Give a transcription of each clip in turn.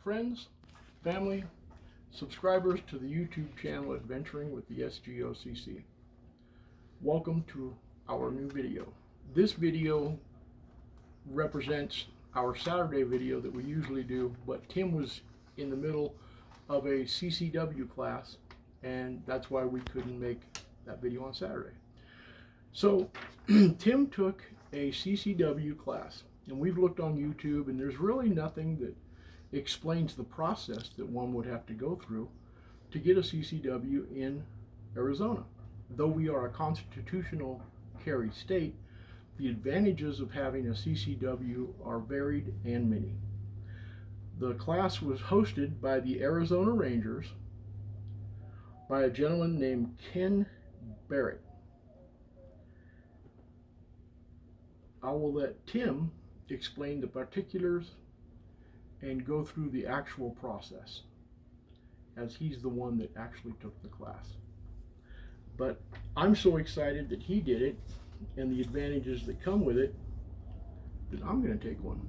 Friends, family, subscribers to the YouTube channel Adventuring with the S.G.O.C.C. Welcome to our new video. This video represents our Saturday video that we usually do, but Tim was in the middle of a CCW class, and that's why we couldn't make that video on Saturday. So Tim took a CCW class, and we've looked on YouTube, and there's really nothing that explains the process that one would have to go through to get a CCW in Arizona. Though we are a constitutional carry state, the advantages of having a CCW are varied and many. The class was hosted by the Arizona Rangers by a gentleman named Ken Barrett. I will let Tim explain the particulars and go through the actual process, as he's the one that actually took the class. But I'm so excited that he did it and the advantages that come with it that I'm going to take one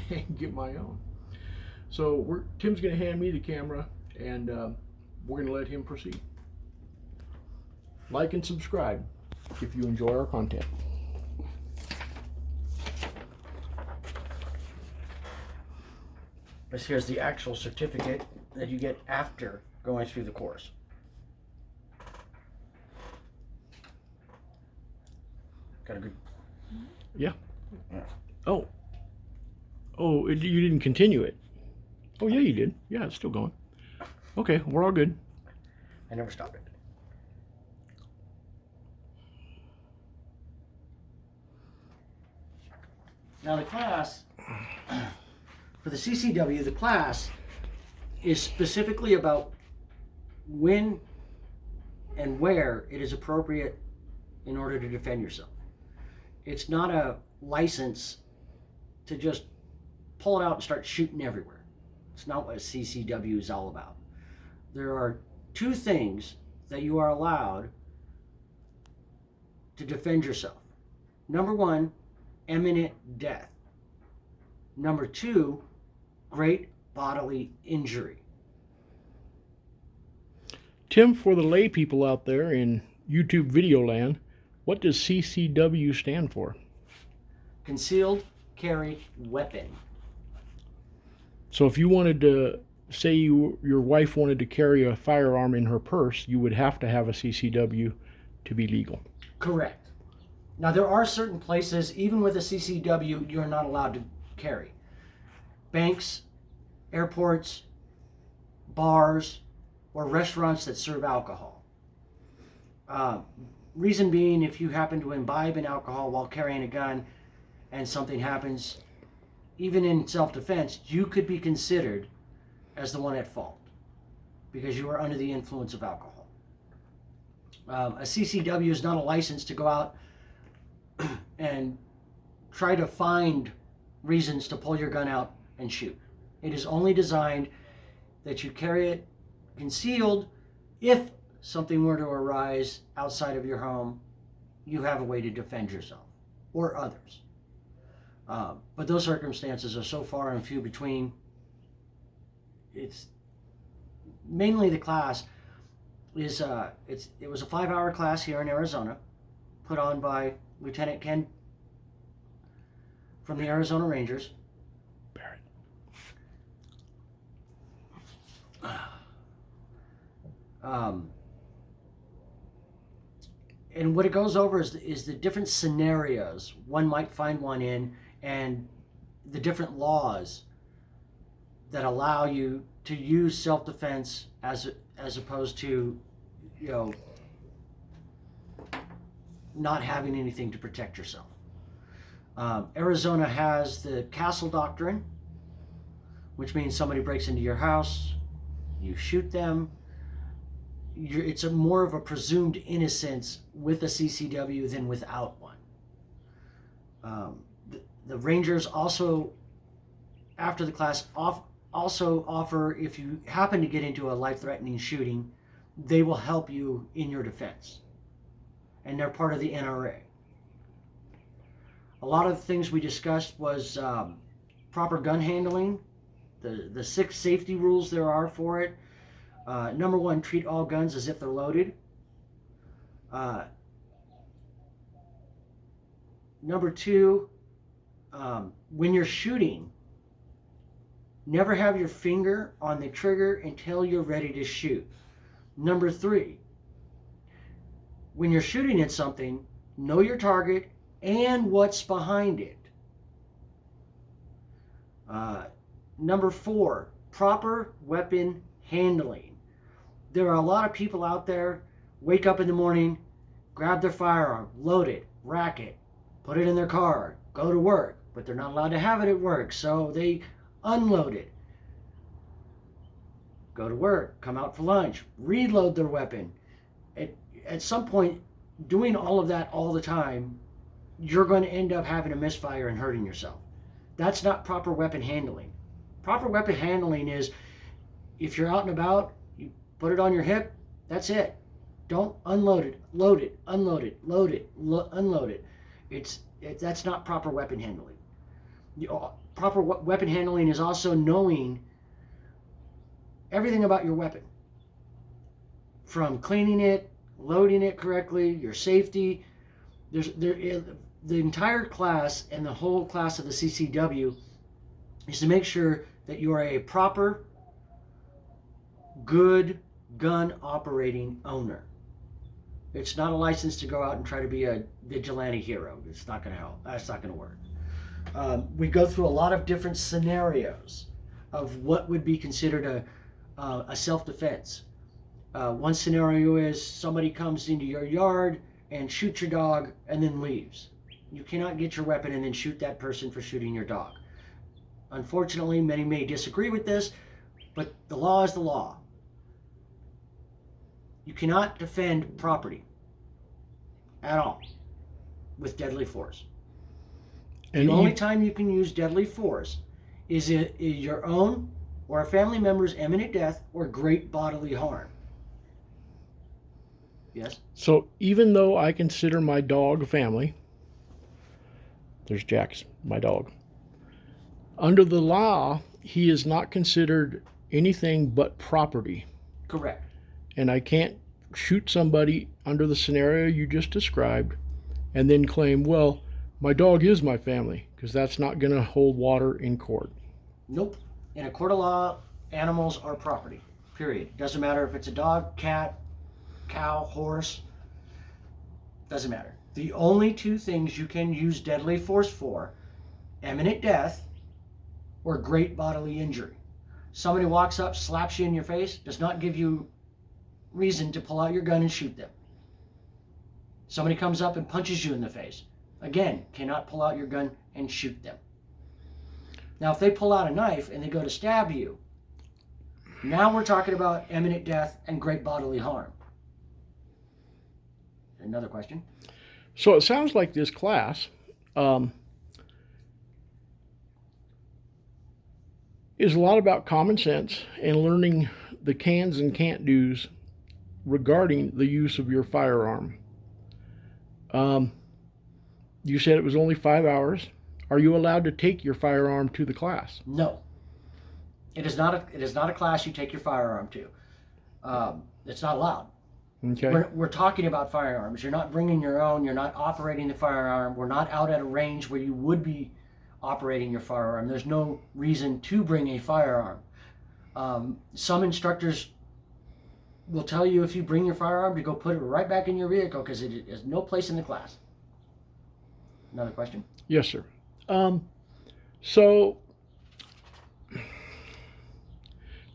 and get my own. So Tim's going to hand me the camera, and we're going to let him proceed. Like and subscribe if you enjoy our content. This here's the actual certificate that you get after going through the course. Got a good... Yeah. Yeah. Oh, you didn't continue it. Oh, yeah, you did. Yeah, it's still going. Okay, we're all good. I never stopped it. Now the class, for the CCW, the class is specifically about when and where it is appropriate in order to defend yourself. It's not a license to just pull it out and start shooting everywhere. It's not what a CCW is all about. There are two things that you are allowed to defend yourself. Number one, imminent death. Number two, great bodily injury. Tim, for the lay people out there in YouTube video land, what does CCW stand for? Concealed Carry Weapon. So if you wanted to, say your wife wanted to carry a firearm in her purse, you would have to have a CCW to be legal. Correct. Now there are certain places, even with a CCW, you're not allowed to carry. Banks, airports, bars, or restaurants that serve alcohol. Reason being, if you happen to imbibe in alcohol while carrying a gun and something happens, even in self-defense, you could be considered as the one at fault because you are under the influence of alcohol. A CCW is not a license to go out and try to find reasons to pull your gun out and shoot. It is only designed that you carry it concealed. If something were to arise outside of your home, you have a way to defend yourself or others. But those circumstances are so far and few between. It's mainly the class is it was a 5-hour class here in Arizona, put on by Lieutenant Ken from the Arizona Rangers. Barrett. And what it goes over is the different scenarios one might find one in, and the different laws that allow you to use self-defense as opposed to, not having anything to protect yourself. Arizona has the Castle Doctrine, which means somebody breaks into your house, you shoot them. It's more of a presumed innocence with a CCW than without one. The Rangers also, after the class, also offer, if you happen to get into a life-threatening shooting, they will help you in your defense. And they're part of the NRA. A lot of the things we discussed was proper gun handling, the 6 safety rules there are for it. Number 1, treat all guns as if they're loaded. Number 2, when you're shooting, never have your finger on the trigger until you're ready to shoot. Number 3, when you're shooting at something, know your target and what's behind it. Number 4, proper weapon handling. There are a lot of people out there, wake up in the morning, grab their firearm, load it, rack it, put it in their car, go to work, but they're not allowed to have it at work, so they unload it, go to work, come out for lunch, reload their weapon. At some point, doing all of that all the time, you're going to end up having a misfire and hurting yourself. That's not proper weapon handling. Proper weapon handling is, if you're out and about, you put it on your hip, that's it. Don't unload it, load it, unload it, load it, unload it. That's not proper weapon handling. Proper weapon handling is also knowing everything about your weapon, from cleaning it, loading it correctly, your safety. The entire class and the whole class of the CCW is to make sure that you are a proper, good gun operating owner. It's not a license to go out and try to be a vigilante hero. It's not going to help. That's not going to work. We go through a lot of different scenarios of what would be considered a self-defense. One scenario is somebody comes into your yard and shoots your dog and then leaves. You cannot get your weapon and then shoot that person for shooting your dog. Unfortunately, many may disagree with this, but the law is the law. You cannot defend property at all with deadly force. And the only time you can use deadly force is your own or a family member's imminent death or great bodily harm. Yes? So even though I consider my dog family, there's Jack's, my dog. Under the law, he is not considered anything but property. Correct. And I can't shoot somebody under the scenario you just described and then claim, well, my dog is my family, because that's not going to hold water in court. Nope. In a court of law, animals are property, period. Doesn't matter if it's a dog, cat, cow, horse, doesn't matter. The only 2 things you can use deadly force for, imminent death or great bodily injury. Somebody walks up, slaps you in your face, does not give you reason to pull out your gun and shoot them. Somebody comes up and punches you in the face, again, cannot pull out your gun and shoot them. Now, if they pull out a knife and they go to stab you, now we're talking about imminent death and great bodily harm. Another question? So it sounds like this class is a lot about common sense and learning the cans and can't do's regarding the use of your firearm. You said it was only 5 hours. Are you allowed to take your firearm to the class? No. It is not a class you take your firearm to. It's not allowed. Okay. We're talking about firearms. You're not bringing your own. You're not operating the firearm. We're not out at a range where you would be operating your firearm. There's no reason to bring a firearm. Some instructors will tell you if you bring your firearm to go put it right back in your vehicle because it has no place in the class. Another question? Yes, sir. So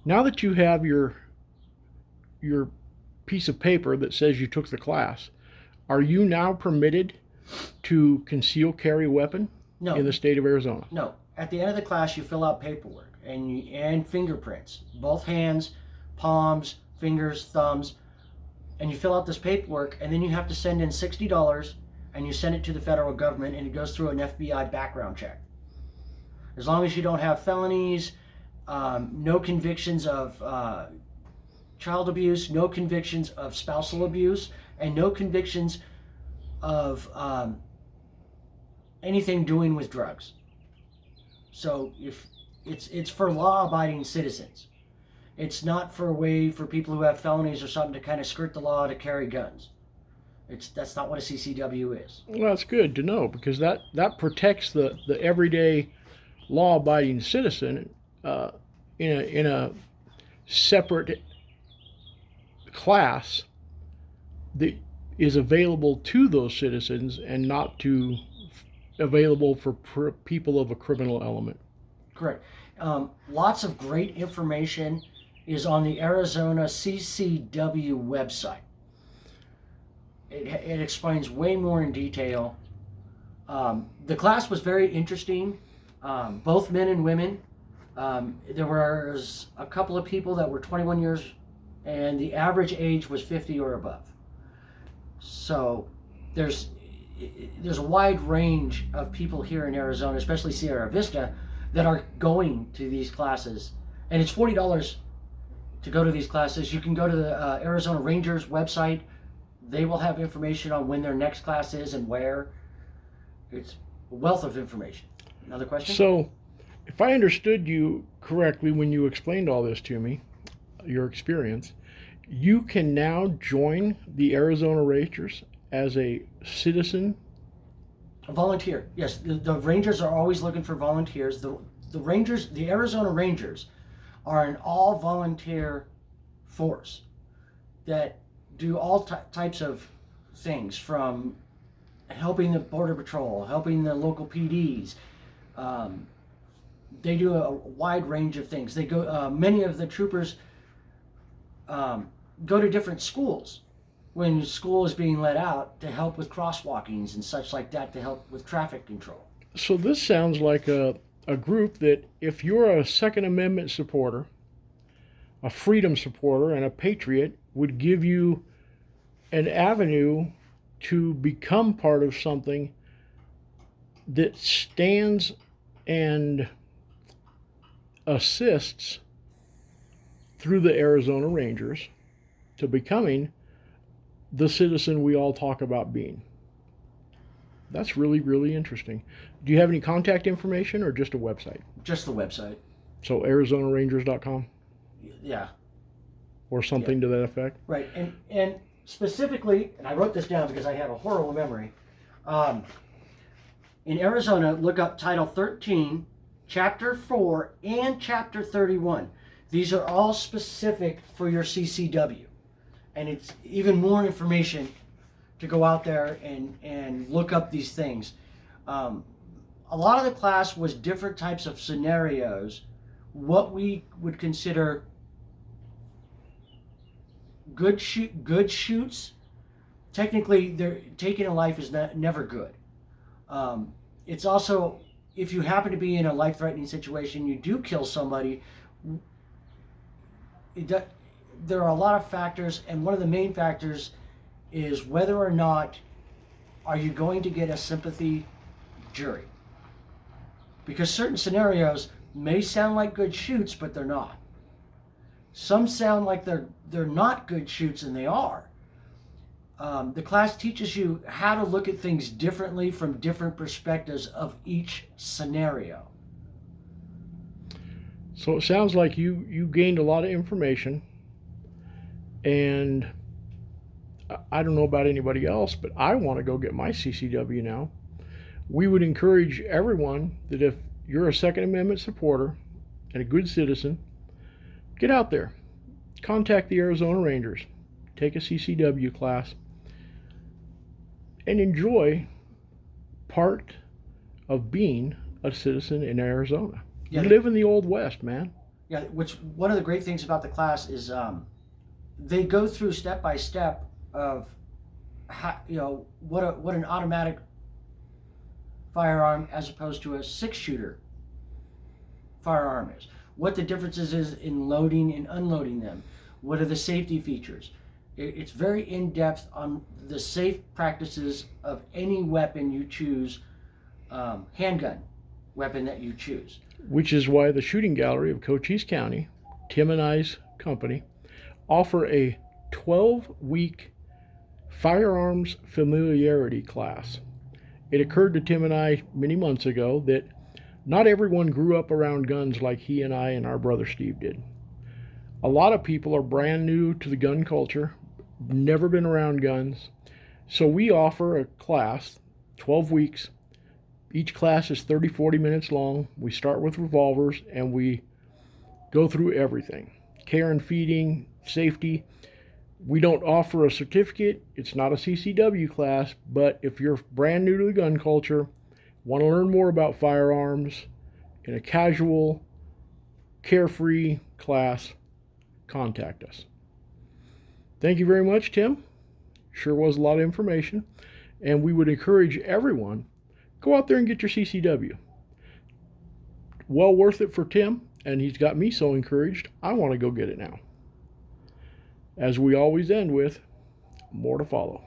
now that you have your piece of paper that says you took the class, are you now permitted to conceal carry weapon in the state of Arizona? No. At the end of the class, you fill out paperwork and fingerprints, both hands, palms, fingers, thumbs, and you fill out this paperwork, and then you have to send in $60, and you send it to the federal government, and it goes through an FBI background check. As long as you don't have felonies, no convictions of child abuse, no convictions of spousal abuse, and no convictions of anything doing with drugs. So it's for law-abiding citizens. It's not for a way for people who have felonies or something to kind of skirt the law to carry guns. That's not what a CCW is. Well, that's good to know, because that protects the everyday law-abiding citizen in a separate class that is available to those citizens and not available for people of a criminal element. Correct. Lots of great information is on the Arizona CCW website. It explains way more in detail. The class was very interesting, both men and women. There was a couple of people that were 21 years, and the average age was 50 or above. So there's a wide range of people here in Arizona, especially Sierra Vista, that are going to these classes. And it's $40 to go to these classes. You can go to the Arizona Rangers website. They will have information on when their next class is and where. It's a wealth of information. Another question? So, if I understood you correctly when you explained all this to me, your experience, you can now join the Arizona Rangers as a citizen? A volunteer, yes. The Rangers are always looking for volunteers. The Rangers, the Arizona Rangers, are an all-volunteer force that do all types of things, from helping the Border Patrol, helping the local PDs. They do a wide range of things. They go. Many of the troopers go to different schools when school is being let out to help with crosswalkings and such like that, to help with traffic control. So this sounds like a group that, if you're a Second Amendment supporter, a freedom supporter, and a patriot, would give you an avenue to become part of something that stands and assists through the Arizona Rangers to becoming the citizen we all talk about being. That's really, really interesting. Do you have any contact information, or just a website? Just the website. So ArizonaRangers.com? Yeah. Or something to that effect? Right. And specifically, and I wrote this down because I have a horrible memory. In Arizona, look up Title 13, Chapter 4, and Chapter 31. These are all specific for your CCW. And it's even more information to go out there and look up these things. A lot of the class was different types of scenarios, what we would consider good shoots. Technically, taking a life is never good. It's also, if you happen to be in a life-threatening situation, you do kill somebody, there are a lot of factors, and one of the main factors is whether or not are you going to get a sympathy jury. Because certain scenarios may sound like good shoots, but they're not. Some sound like they're not good shoots, and they are. The class teaches you how to look at things differently from different perspectives of each scenario. So it sounds like you gained a lot of information, and I don't know about anybody else, but I want to go get my CCW now. We would encourage everyone that if you're a Second Amendment supporter and a good citizen, get out there. Contact the Arizona Rangers. Take a CCW class and enjoy part of being a citizen in Arizona. Yeah. You live in the Old West, man. Yeah, which one of the great things about the class is they go through step by step of how, what an automatic firearm as opposed to a 6-shooter firearm is. What the differences is in loading and unloading them. What are the safety features? It's very in-depth on the safe practices of any weapon you choose, handgun weapon that you choose. Which is why the Shooting Gallery of Cochise County, Tim and I's company, offer a 12-week Firearms Familiarity class. It occurred to Tim and I many months ago that Not everyone grew up around guns like he and I and our brother Steve did. A lot of people are brand new to the gun culture, never been around guns. So we offer a class, 12 weeks. Each class is 30, 40 minutes long. We start with revolvers and we go through everything. Care and feeding, safety. We don't offer a certificate. It's not a CCW class, but if you're brand new to the gun culture, want to learn more about firearms in a casual, carefree class, contact us. Thank you very much, Tim. Sure was a lot of information. And we would encourage everyone, go out there and get your CCW. Well worth it for Tim, and he's got me so encouraged, I want to go get it now. As we always end with, more to follow.